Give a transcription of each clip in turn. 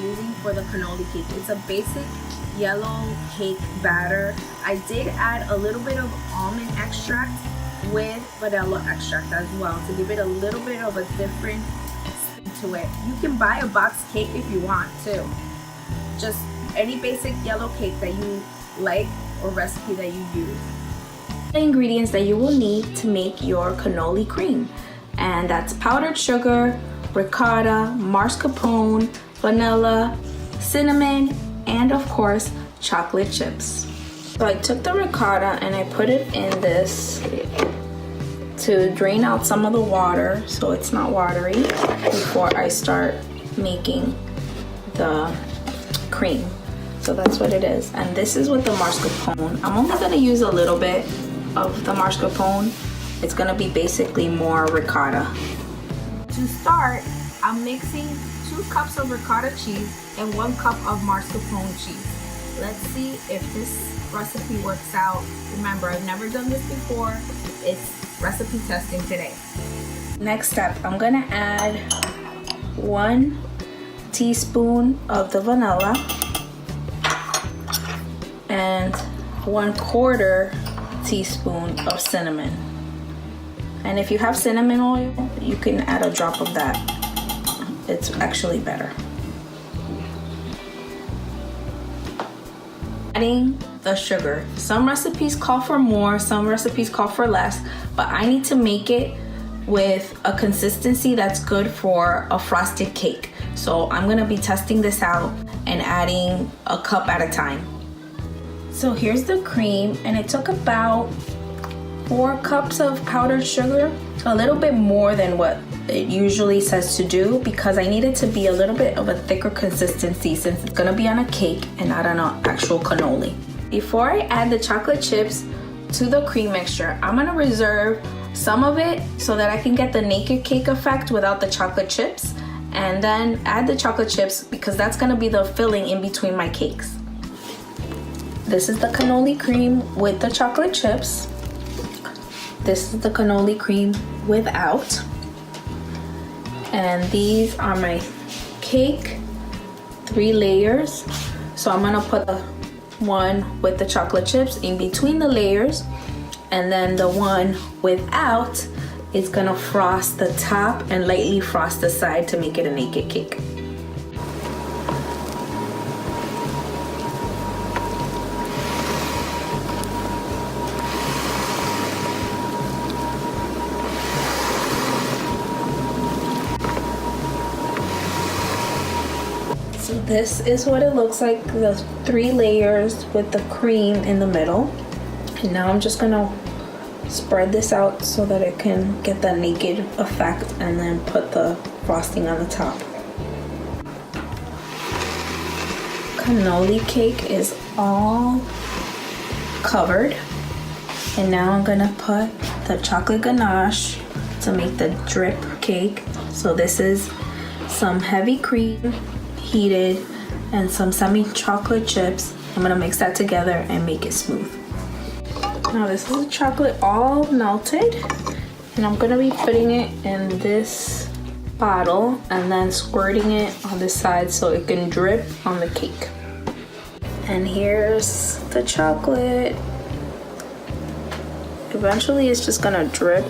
using for the cannoli cake. It's a basic yellow cake batter. I did add a little bit of almond extract with vanilla extract as well to give it a little bit of a different spin to it. You can buy a box cake if you want too. Just any basic yellow cake that you like or recipe that you use. The ingredients that you will need to make your cannoli cream, and that's powdered sugar, ricotta, mascarpone, vanilla, cinnamon, and of course chocolate chips. So I took the ricotta and I put it in this to drain out some of the water so it's not watery before I start making the cream. So that's what it is, and this is with the mascarpone. I'm only going to use a little bit of the mascarpone. It's going to be basically more ricotta. To start, I'm mixing 2 cups of ricotta cheese and 1 cup of mascarpone cheese. Let's see if this recipe works out. Remember, I've never done this before. It's recipe testing today. Next step, I'm going to add 1 teaspoon of the vanilla and 1/4 teaspoon of cinnamon. And if you have cinnamon oil, you can add a drop of that. It's actually better. Adding the sugar. Some recipes call for more, some recipes call for less, but I need to make it with a consistency that's good for a frosted cake. So I'm gonna be testing this out and adding a cup at a time. So here's the cream, and it took about 4 cups of powdered sugar, a little bit more than what it usually says to do because I need it to be a little bit of a thicker consistency since it's gonna be on a cake and not on an actual cannoli. Before I add the chocolate chips to the cream mixture, I'm gonna reserve some of it so that I can get the naked cake effect without the chocolate chips, and then add the chocolate chips because that's gonna be the filling in between my cakes. This is the cannoli cream with the chocolate chips. This is the cannoli cream without. And these are my cake, 3 layers. So I'm gonna put the one with the chocolate chips in between the layers, and then the one without is gonna frost the top and lightly frost the side to make it a naked cake. So this is what it looks like, the 3 layers with the cream in the middle. And now I'm just gonna spread this out so that it can get that naked effect and then put the frosting on the top. Cannoli cake is all covered. And now I'm gonna put the chocolate ganache to make the drip cake. So this is some heavy cream, heated, and some semi-chocolate chips. I'm gonna mix that together and make it smooth. Now this is the chocolate all melted, and I'm gonna be putting it in this bottle and then squirting it on the side so it can drip on the cake. And here's the chocolate. Eventually it's just gonna drip.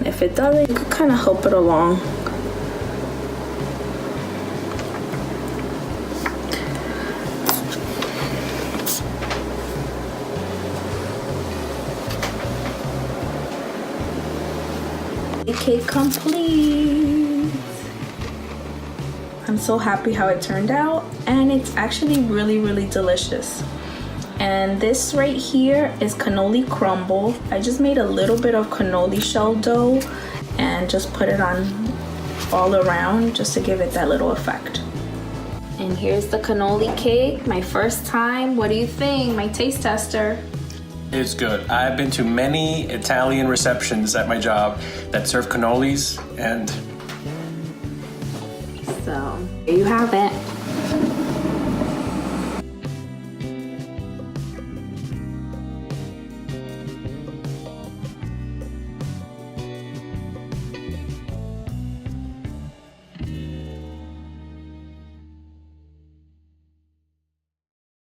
If it doesn't, you can kind of help it along. The cake complete. I'm so happy how it turned out, and it's actually really delicious. And this right here is cannoli crumble. I just made a little bit of cannoli shell dough and just put it on all around just to give it that little effect. And here's the cannoli cake, my first time. What do you think, my taste tester? It's good. I've been to many Italian receptions at my job that serve cannolis, and So, there you have it.